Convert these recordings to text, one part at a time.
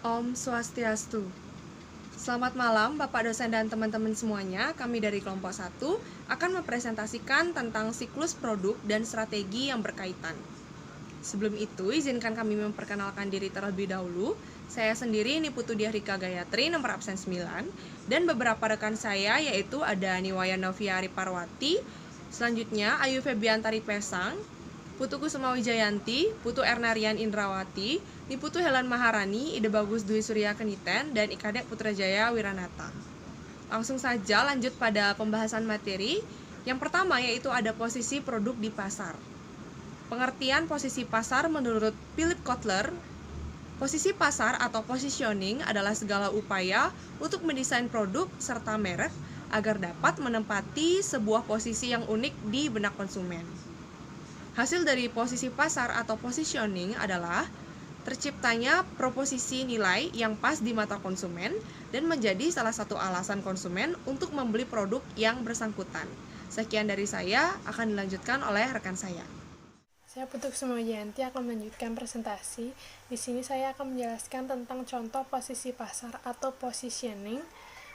Om Swastiastu. Selamat malam Bapak dosen dan teman-teman semuanya. Kami dari kelompok 1 akan mempresentasikan tentang siklus produk dan strategi yang berkaitan. Sebelum itu, izinkan kami memperkenalkan diri terlebih dahulu. Saya sendiri Niputu Diahrika Gayatri, nomor absen 9, dan beberapa rekan saya yaitu ada Niwaya Noviari Parwati, selanjutnya Ayu Febiantari Pesang, Putu Kusuma Wijayanti, Putu Ernarian Indrawati, Niputu Helen Maharani, Ide Bagus Dwi Surya Keniten, dan Ikadek Putrajaya Wiranata. Langsung saja lanjut pada pembahasan materi. Yang pertama yaitu ada posisi produk di pasar. Pengertian posisi pasar menurut Philip Kotler, posisi pasar atau positioning adalah segala upaya untuk mendesain produk serta merek agar dapat menempati sebuah posisi yang unik di benak konsumen. Hasil dari posisi pasar atau positioning adalah terciptanya proposisi nilai yang pas di mata konsumen dan menjadi salah satu alasan konsumen untuk membeli produk yang bersangkutan. Sekian dari saya, akan dilanjutkan oleh rekan saya. Saya Putu Kusuma Wijayanti akan melanjutkan presentasi. Di sini saya akan menjelaskan tentang contoh posisi pasar atau positioning.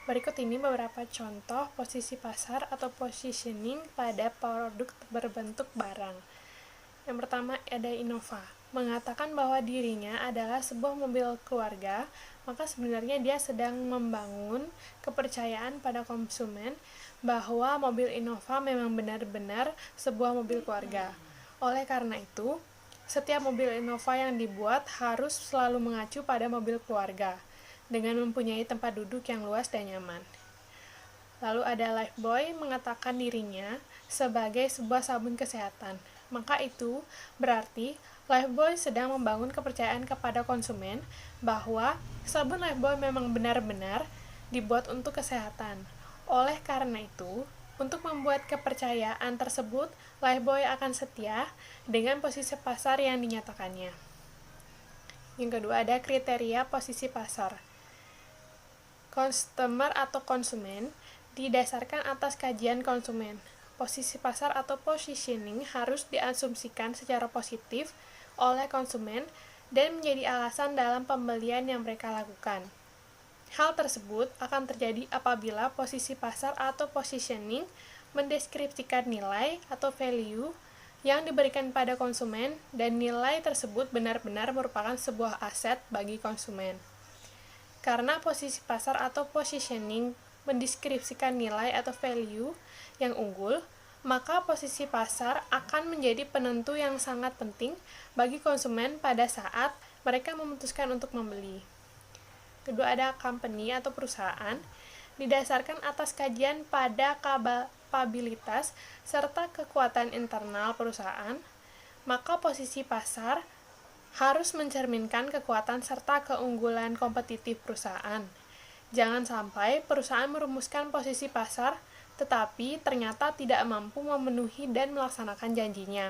Berikut ini beberapa contoh posisi pasar atau positioning pada produk berbentuk barang. Yang pertama ada Innova. Mengatakan bahwa dirinya adalah sebuah mobil keluarga, maka sebenarnya dia sedang membangun kepercayaan pada konsumen bahwa mobil Innova memang benar-benar sebuah mobil keluarga. Oleh karena itu, setiap mobil Innova yang dibuat harus selalu mengacu pada mobil keluarga, dengan mempunyai tempat duduk yang luas dan nyaman. Lalu ada Lifebuoy mengatakan dirinya sebagai sebuah sabun kesehatan. Maka itu berarti Lifebuoy sedang membangun kepercayaan kepada konsumen bahwa sabun Lifebuoy memang benar-benar dibuat untuk kesehatan. Oleh karena itu, untuk membuat kepercayaan tersebut, Lifebuoy akan setia dengan posisi pasar yang dinyatakannya. Yang kedua ada kriteria posisi pasar. Customer atau konsumen didasarkan atas kajian konsumen. Posisi pasar atau positioning harus diasumsikan secara positif oleh konsumen dan menjadi alasan dalam pembelian yang mereka lakukan. Hal tersebut akan terjadi apabila posisi pasar atau positioning mendeskripsikan nilai atau value yang diberikan pada konsumen dan nilai tersebut benar-benar merupakan sebuah aset bagi konsumen. Karena posisi pasar atau positioning mendeskripsikan nilai atau value yang unggul, maka posisi pasar akan menjadi penentu yang sangat penting bagi konsumen pada saat mereka memutuskan untuk membeli. Kedua ada company atau perusahaan, didasarkan atas kajian pada kapabilitas serta kekuatan internal perusahaan, maka posisi pasar harus mencerminkan kekuatan serta keunggulan kompetitif perusahaan. Jangan sampai perusahaan merumuskan posisi pasar, tetapi ternyata tidak mampu memenuhi dan melaksanakan janjinya.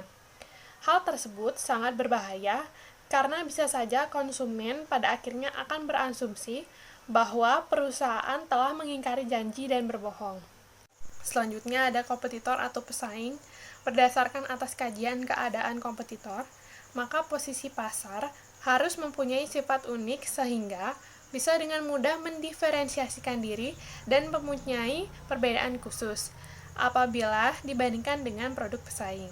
Hal tersebut sangat berbahaya, karena bisa saja konsumen pada akhirnya akan berasumsi bahwa perusahaan telah mengingkari janji dan berbohong. Selanjutnya ada kompetitor atau pesaing. Berdasarkan atas kajian keadaan kompetitor, maka posisi pasar harus mempunyai sifat unik sehingga bisa dengan mudah mendiferensiasikan diri dan mempunyai perbedaan khusus apabila dibandingkan dengan produk pesaing.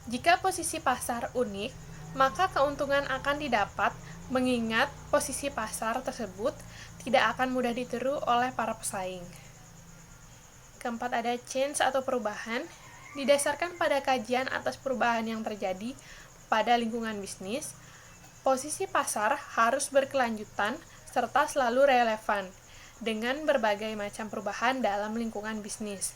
Jika posisi pasar unik, maka keuntungan akan didapat mengingat posisi pasar tersebut tidak akan mudah ditiru oleh para pesaing. Keempat ada change atau perubahan, didasarkan pada kajian atas perubahan yang terjadi pada lingkungan bisnis. Posisi pasar harus berkelanjutan serta selalu relevan dengan berbagai macam perubahan dalam lingkungan bisnis,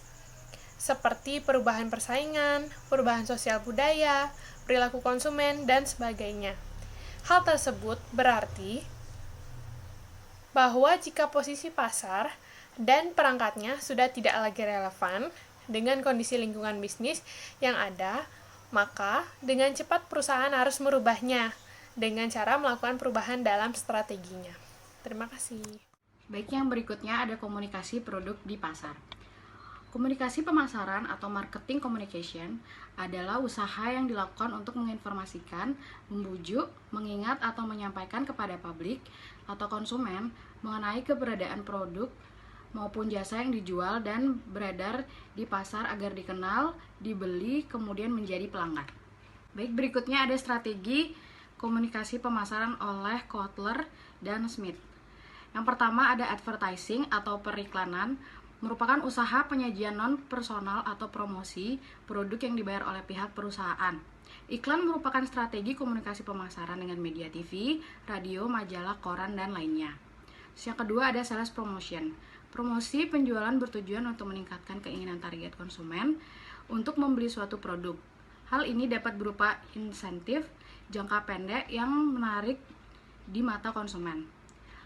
seperti perubahan persaingan, perubahan sosial budaya, perilaku konsumen, dan sebagainya. Hal tersebut berarti bahwa jika posisi pasar dan perangkatnya sudah tidak lagi relevan dengan kondisi lingkungan bisnis yang ada, maka dengan cepat perusahaan harus merubahnya dengan cara melakukan perubahan dalam strateginya. Terima kasih. Baik, yang berikutnya ada komunikasi produk di pasar. Komunikasi pemasaran atau marketing communication adalah usaha yang dilakukan untuk menginformasikan, membujuk, mengingat atau menyampaikan kepada publik atau konsumen mengenai keberadaan produk maupun jasa yang dijual dan beredar di pasar agar dikenal, dibeli, kemudian menjadi pelanggan. Baik, berikutnya ada strategi komunikasi pemasaran oleh Kotler dan Smith. Yang pertama ada advertising atau periklanan, merupakan usaha penyajian non-personal atau promosi produk yang dibayar oleh pihak perusahaan. Iklan merupakan strategi komunikasi pemasaran dengan media TV, radio, majalah, koran, dan lainnya. Yang kedua ada sales promotion. Promosi penjualan bertujuan untuk meningkatkan keinginan target konsumen untuk membeli suatu produk. Hal ini dapat berupa insentif jangka pendek yang menarik di mata konsumen.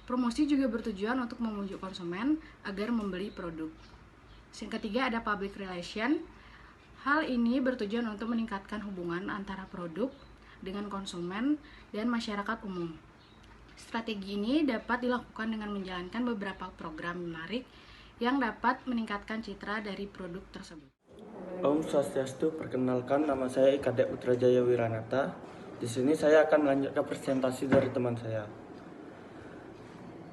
Promosi juga bertujuan untuk membujuk konsumen agar membeli produk. Yang ketiga ada public relation. Hal ini bertujuan untuk meningkatkan hubungan antara produk dengan konsumen dan masyarakat umum. Strategi ini dapat dilakukan dengan menjalankan beberapa program menarik yang dapat meningkatkan citra dari produk tersebut. Om Swastiastu, perkenalkan nama saya Ikade Putrajaya Wiranata. Di sini saya akan melanjutkan presentasi dari teman saya.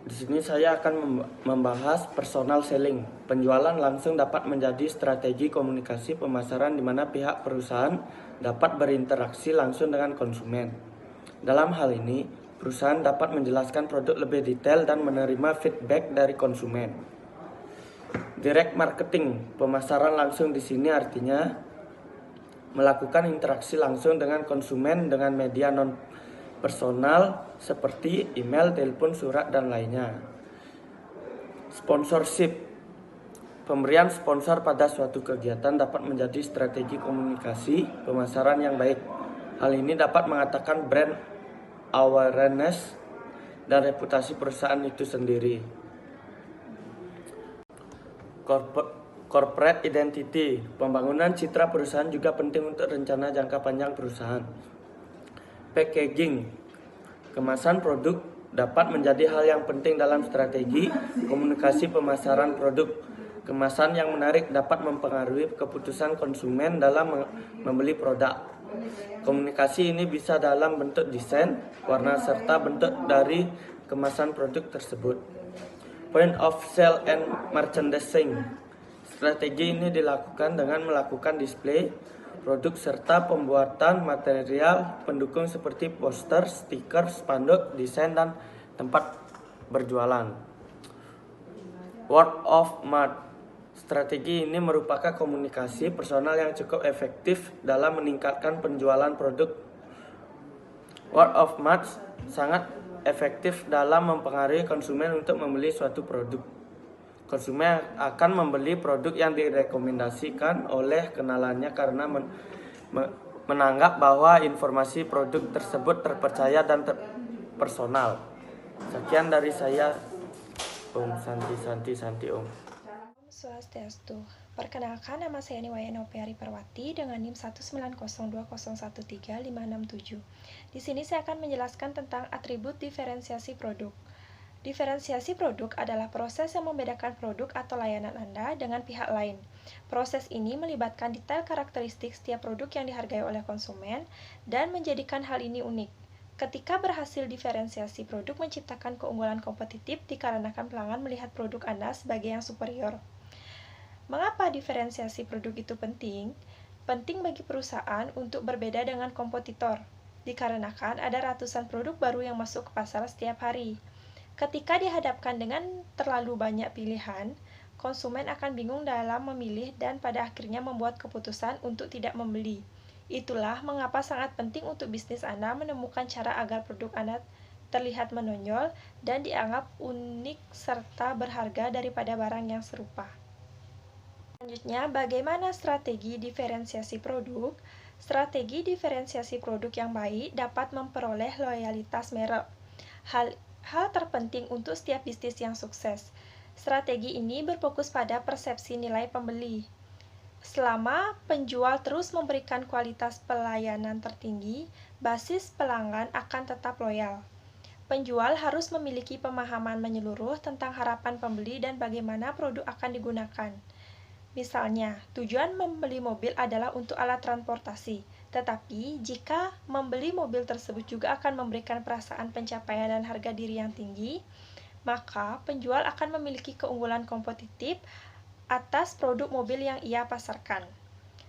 Di sini saya akan membahas personal selling. Penjualan langsung dapat menjadi strategi komunikasi pemasaran di mana pihak perusahaan dapat berinteraksi langsung dengan konsumen. Dalam hal ini, perusahaan dapat menjelaskan produk lebih detail dan menerima feedback dari konsumen. Direct marketing, pemasaran langsung di sini artinya melakukan interaksi langsung dengan konsumen dengan media non personal seperti email, telepon, surat, dan lainnya. Sponsorship, pemberian sponsor pada suatu kegiatan dapat menjadi strategi komunikasi pemasaran yang baik. Hal ini dapat mengatakan brand awareness dan reputasi perusahaan itu sendiri. Corporate identity, pembangunan citra perusahaan juga penting untuk rencana jangka panjang perusahaan. Packaging, kemasan produk dapat menjadi hal yang penting dalam strategi komunikasi pemasaran produk. Kemasan yang menarik dapat mempengaruhi keputusan konsumen dalam membeli produk. Komunikasi ini bisa dalam bentuk desain, warna, serta bentuk dari kemasan produk tersebut. Point of sale and merchandising, strategi ini dilakukan dengan melakukan display produk serta pembuatan material pendukung seperti poster, stiker, spanduk, desain, dan tempat berjualan. Word of mouth, strategi ini merupakan komunikasi personal yang cukup efektif dalam meningkatkan penjualan produk. Word of mouth sangat efektif dalam mempengaruhi konsumen untuk membeli suatu produk. Konsumen akan membeli produk yang direkomendasikan oleh kenalannya karena menanggap bahwa informasi produk tersebut terpercaya dan personal. Sekian dari saya, Om Santi Om. Om Swastiastu. Perkenalkan, nama saya Niwayan Nopiari Perwati dengan NIM 19020135667. Di sini saya akan menjelaskan tentang atribut diferensiasi produk. Diferensiasi produk adalah proses yang membedakan produk atau layanan Anda dengan pihak lain. Proses ini melibatkan detail karakteristik setiap produk yang dihargai oleh konsumen dan menjadikan hal ini unik. Ketika berhasil, diferensiasi produk menciptakan keunggulan kompetitif dikarenakan pelanggan melihat produk Anda sebagai yang superior. Mengapa diferensiasi produk itu penting? Penting bagi perusahaan untuk berbeda dengan kompetitor, dikarenakan ada ratusan produk baru yang masuk ke pasar setiap hari. Ketika dihadapkan dengan terlalu banyak pilihan, konsumen akan bingung dalam memilih dan pada akhirnya membuat keputusan untuk tidak membeli. Itulah mengapa sangat penting untuk bisnis Anda menemukan cara agar produk Anda terlihat menonjol dan dianggap unik serta berharga daripada barang yang serupa. Selanjutnya, bagaimana strategi diferensiasi produk? Strategi diferensiasi produk yang baik dapat memperoleh loyalitas merek. Hal terpenting untuk setiap bisnis yang sukses. Strategi ini berfokus pada persepsi nilai pembeli. Selama penjual terus memberikan kualitas pelayanan tertinggi, basis pelanggan akan tetap loyal. Penjual harus memiliki pemahaman menyeluruh tentang harapan pembeli dan bagaimana produk akan digunakan. Misalnya, tujuan membeli mobil adalah untuk alat transportasi, tetapi jika membeli mobil tersebut juga akan memberikan perasaan pencapaian dan harga diri yang tinggi, maka penjual akan memiliki keunggulan kompetitif atas produk mobil yang ia pasarkan.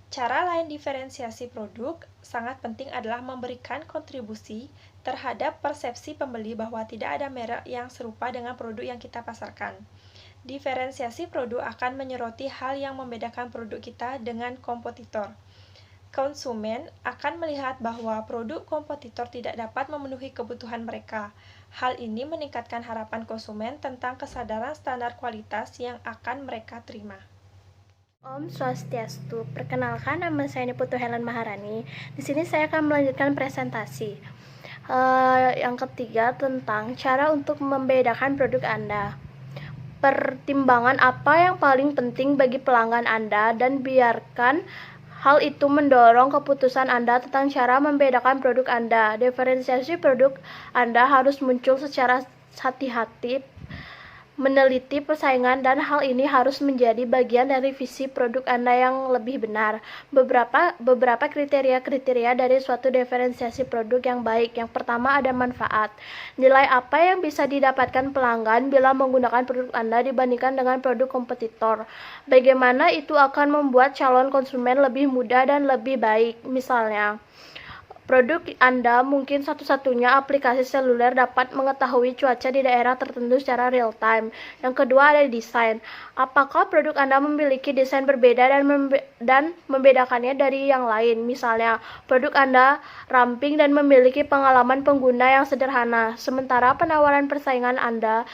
Cara lain diferensiasi produk sangat penting adalah memberikan kontribusi terhadap persepsi pembeli bahwa tidak ada merek yang serupa dengan produk yang kita pasarkan. Diferensiasi produk akan menyoroti hal yang membedakan produk kita dengan kompetitor. Konsumen akan melihat bahwa produk kompetitor tidak dapat memenuhi kebutuhan mereka. Hal ini meningkatkan harapan konsumen tentang kesadaran standar kualitas yang akan mereka terima. Om Swastiastu, perkenalkan nama saya Putu Helen Maharani. Di sini saya akan melanjutkan presentasi. Yang ketiga tentang cara untuk membedakan produk Anda. Pertimbangan apa yang paling penting bagi pelanggan Anda dan biarkan hal itu mendorong keputusan Anda tentang cara membedakan produk Anda. Diferensiasi produk Anda harus muncul secara hati-hati, meneliti persaingan, dan hal ini harus menjadi bagian dari visi produk Anda yang lebih benar. Beberapa kriteria dari suatu diferensiasi produk yang baik. Yang pertama ada manfaat. Nilai apa yang bisa didapatkan pelanggan bila menggunakan produk Anda dibandingkan dengan produk kompetitor. Bagaimana itu akan membuat calon konsumen lebih mudah dan lebih baik. Misalnya, produk Anda mungkin satu-satunya aplikasi seluler dapat mengetahui cuaca di daerah tertentu secara real time. Yang kedua ada desain. Apakah produk Anda memiliki desain berbeda dan membedakannya dari yang lain? Misalnya, produk Anda ramping dan memiliki pengalaman pengguna yang sederhana, sementara penawaran persaingan Anda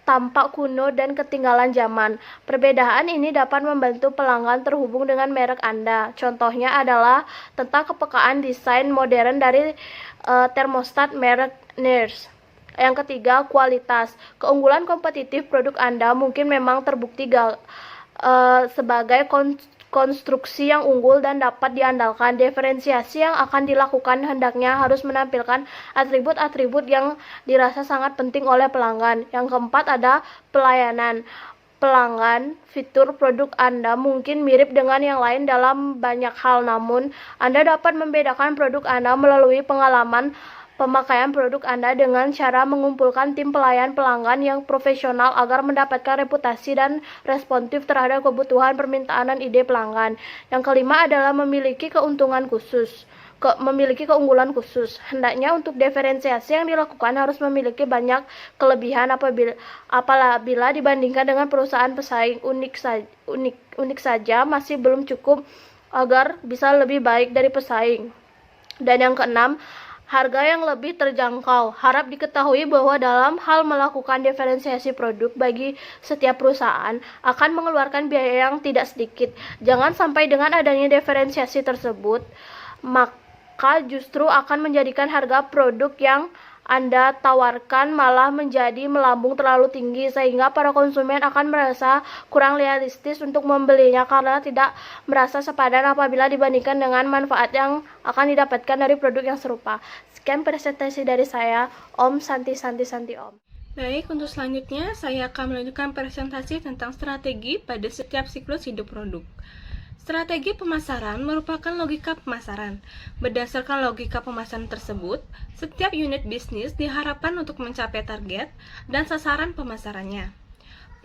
tampak kuno dan ketinggalan zaman. Perbedaan ini dapat membantu pelanggan terhubung dengan merek Anda. Contohnya adalah tentang kepekaan desain modern dari termostat merek Nurse. Yang ketiga, kualitas. Keunggulan kompetitif produk Anda mungkin memang terbukti sebagai konstruksi yang unggul dan dapat diandalkan. Diferensiasi yang akan dilakukan hendaknya harus menampilkan atribut-atribut yang dirasa sangat penting oleh pelanggan. Yang keempat ada pelayanan. Pelanggan, fitur produk Anda mungkin mirip dengan yang lain dalam banyak hal, namun Anda dapat membedakan produk Anda melalui pengalaman pemakaian produk Anda dengan cara mengumpulkan tim pelayan pelanggan yang profesional agar mendapatkan reputasi dan responsif terhadap kebutuhan, permintaan, dan ide pelanggan. Yang kelima adalah memiliki keunggulan khusus. Hendaknya untuk diferensiasi yang dilakukan harus memiliki banyak kelebihan apabila dibandingkan dengan perusahaan pesaing. Unik saja masih belum cukup agar bisa lebih baik dari pesaing. Dan yang keenam, harga yang lebih terjangkau. Harap diketahui bahwa dalam hal melakukan diferensiasi produk bagi setiap perusahaan akan mengeluarkan biaya yang tidak sedikit. Jangan sampai dengan adanya diferensiasi tersebut, maka justru akan menjadikan harga produk yang Anda tawarkan malah menjadi melambung terlalu tinggi, sehingga para konsumen akan merasa kurang realistis untuk membelinya karena tidak merasa sepadan apabila dibandingkan dengan manfaat yang akan didapatkan dari produk yang serupa. Sekian presentasi dari saya, Om Santi Om. Baik, untuk selanjutnya saya akan melanjutkan presentasi tentang strategi pada setiap siklus hidup produk. Strategi pemasaran merupakan logika pemasaran. Berdasarkan logika pemasaran tersebut, setiap unit bisnis diharapkan untuk mencapai target dan sasaran pemasarannya.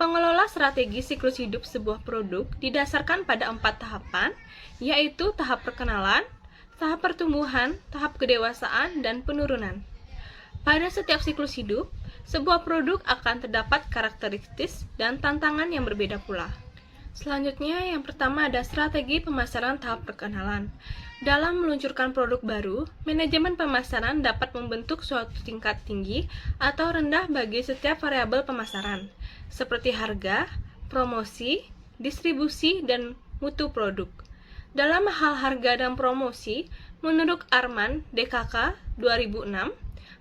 Pengelola strategi siklus hidup sebuah produk didasarkan pada 4 tahapan, yaitu tahap perkenalan, tahap pertumbuhan, tahap kedewasaan, dan penurunan. Pada setiap siklus hidup, sebuah produk akan terdapat karakteristik dan tantangan yang berbeda pula. Selanjutnya, yang pertama ada strategi pemasaran tahap perkenalan. Dalam meluncurkan produk baru, manajemen pemasaran dapat membentuk suatu tingkat tinggi atau rendah bagi setiap variabel pemasaran, seperti harga, promosi, distribusi, dan mutu produk. Dalam hal harga dan promosi, menurut Arman DKK 2006,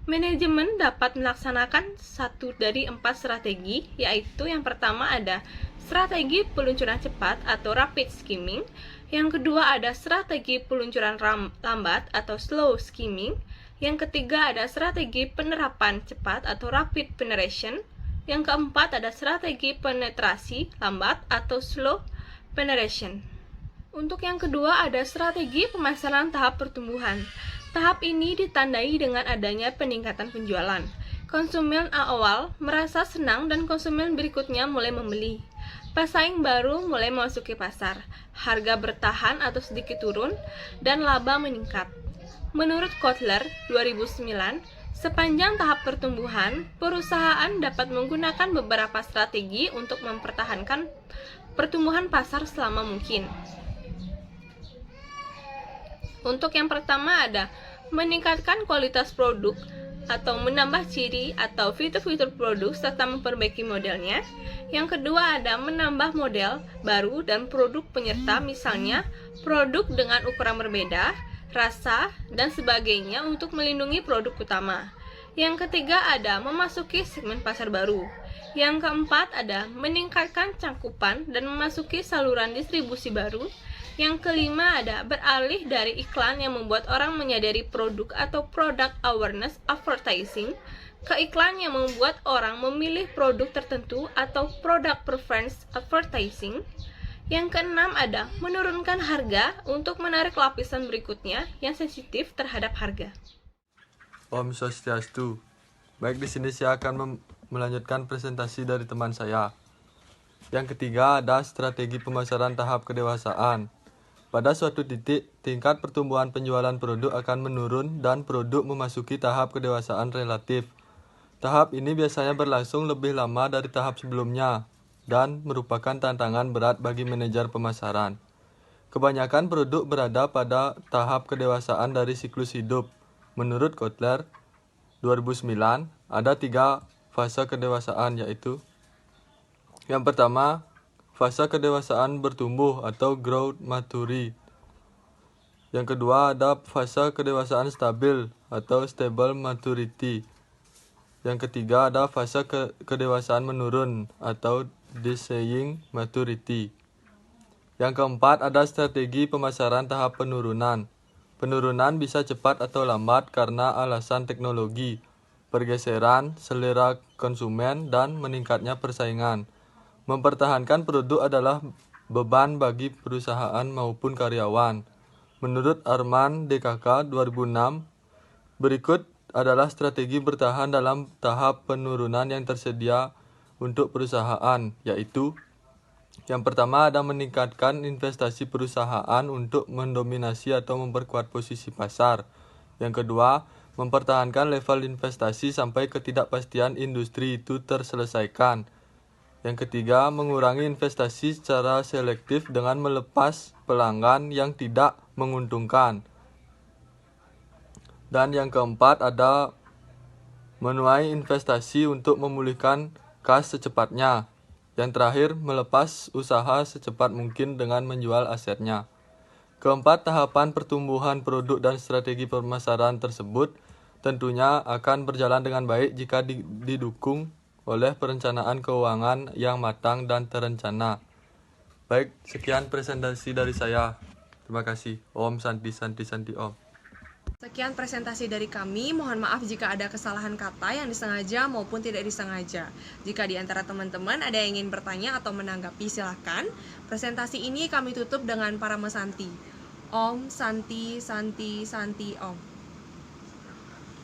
manajemen dapat melaksanakan 1 dari 4 strategi, yaitu yang pertama ada strategi peluncuran cepat atau rapid skimming, yang kedua ada strategi peluncuran lambat atau slow skimming, yang ketiga ada strategi penerapan cepat atau rapid penetration, yang keempat ada strategi penetrasi lambat atau slow penetration. Untuk yang kedua ada strategi pemasaran tahap pertumbuhan. Tahap ini ditandai dengan adanya peningkatan penjualan. Konsumen awal merasa senang dan konsumen berikutnya mulai membeli. Pesaing baru mulai memasuki pasar. Harga bertahan atau sedikit turun dan laba meningkat. Menurut Kotler 2009, sepanjang tahap pertumbuhan, perusahaan dapat menggunakan beberapa strategi untuk mempertahankan pertumbuhan pasar selama mungkin. Untuk yang pertama ada meningkatkan kualitas produk atau menambah ciri atau fitur-fitur produk serta memperbaiki modelnya. Yang kedua ada menambah model baru dan produk penyerta, misalnya produk dengan ukuran berbeda, rasa, dan sebagainya untuk melindungi produk utama. Yang ketiga ada memasuki segmen pasar baru. Yang keempat ada meningkatkan cakupan dan memasuki saluran distribusi baru. Yang kelima ada beralih dari iklan yang membuat orang menyadari produk atau product awareness advertising ke iklan yang membuat orang memilih produk tertentu atau product preference advertising. Yang keenam ada menurunkan harga untuk menarik lapisan berikutnya yang sensitif terhadap harga. Om Swastiastu. Baik, di sini saya akan melanjutkan presentasi dari teman saya. Yang ketiga ada strategi pemasaran tahap kedewasaan. Pada suatu titik, tingkat pertumbuhan penjualan produk akan menurun dan produk memasuki tahap kedewasaan relatif. Tahap ini biasanya berlangsung lebih lama dari tahap sebelumnya dan merupakan tantangan berat bagi manajer pemasaran. Kebanyakan produk berada pada tahap kedewasaan dari siklus hidup. Menurut Kotler 2009, ada 3 fase kedewasaan, yaitu yang pertama, fase kedewasaan bertumbuh atau growth maturity. Yang kedua ada fase kedewasaan stabil atau stable maturity. Yang ketiga ada fase kedewasaan menurun atau decaying maturity. Yang keempat ada strategi pemasaran tahap penurunan. Penurunan bisa cepat atau lambat karena alasan teknologi, pergeseran selera konsumen, dan meningkatnya persaingan. Mempertahankan produk adalah beban bagi perusahaan maupun karyawan. Menurut Arman DKK 2006, berikut adalah strategi bertahan dalam tahap penurunan yang tersedia untuk perusahaan, yaitu yang pertama ada meningkatkan investasi perusahaan untuk mendominasi atau memperkuat posisi pasar. Yang kedua, mempertahankan level investasi sampai ketidakpastian industri itu terselesaikan. Yang ketiga, mengurangi investasi secara selektif dengan melepas pelanggan yang tidak menguntungkan. Dan yang keempat ada menuai investasi untuk memulihkan kas secepatnya. Yang terakhir, melepas usaha secepat mungkin dengan menjual asetnya. Keempat tahapan pertumbuhan produk dan strategi pemasaran tersebut tentunya akan berjalan dengan baik jika didukung oleh perencanaan keuangan yang matang dan terencana. Baik, sekian presentasi dari saya. Terima kasih. Om Santi Santi Santi Om. Sekian presentasi dari kami. Mohon maaf jika ada kesalahan kata yang disengaja maupun tidak disengaja. Jika di antara teman-teman ada yang ingin bertanya atau menanggapi, silahkan. Presentasi ini kami tutup dengan Parama Santi. Om Santi Santi Santi Om.